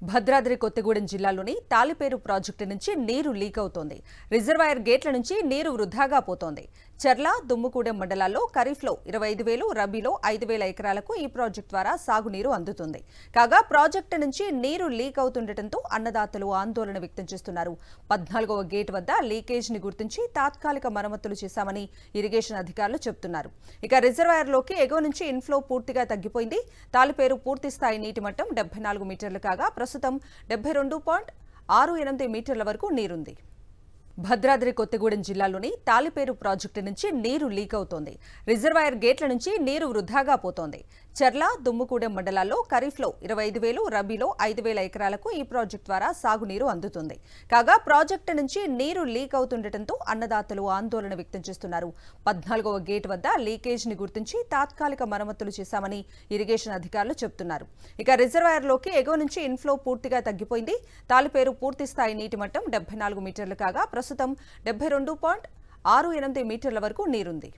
భద్రాద్రి కొత్తగూడెం జిల్లాలోని తాలిపేరు ప్రాజెక్టు నుంచి నీరు లీక్ అవుతోంది. రిజర్వాయర్ గేట్ల నుంచి నీరు వృధాగా పోతోంది. చెర్ల, దుమ్ముగూడెం మండలాల్లో ఖరీఫ్లో 25,000, రబీలో 5,000 ఎకరాలకు ఈ ప్రాజెక్టు ద్వారా సాగునీరు అందుతుంది. కాగా ప్రాజెక్టు నుంచి నీరు లీక్ అవుతుండటంతో అన్నదాతలు ఆందోళన వ్యక్తం చేస్తున్నారు. 14వ గేట్ వద్ద లీకేజ్ ని గుర్తించి తాత్కాలిక మరమ్మతులు చేశామని ఇరిగేషన్ అధికారులు చెబుతున్నారు. ఇక రిజర్వాయర్లోకి ఎగువ నుంచి ఇన్ఫ్లో పూర్తిగా తగ్గిపోయింది. తాలిపేరు పూర్తి స్థాయి నీటి మట్టం 74 మీటర్లు కాగా ప్రస్తుతం 72.68 మీటర్ల వరకు నీరుంది. భద్రాద్రి కొత్తగూడెం జిల్లాలోని తాలిపేరు ప్రాజెక్టు నుంచి నీరు లీక్ అవుతోంది. రిజర్వాయర్ గేట్ల నుంచి నీరు వృధాగా పోతోంది. చెర్ల, దుమ్ముగూడెం మండలాల్లో ఖరీఫ్లో 25,000, రబీలో 5,000 ఎకరాలకు ఈ ప్రాజెక్టు ద్వారా సాగునీరు అందుతుంది. కాగా ప్రాజెక్టు నుంచి నీరు లీక్ అవుతుండటంతో అన్నదాతలు ఆందోళన వ్యక్తం చేస్తున్నారు. 14వ గేట్ వద్ద లీకేజ్ ని గుర్తించి తాత్కాలిక మరమ్మతులు చేశామని ఇరిగేషన్ అధికారులు చెబుతున్నారు. ఇక రిజర్వాయర్లోకి ఎగువ నుంచి ఇన్ఫ్లో పూర్తిగా తగ్గిపోయింది. తాలిపేరు పూర్తి స్థాయి నీటి మట్టం 74 మీటర్లు కాగా ప్రస్తుతం 72.68 మీటర్ల వరకు నీరుంది.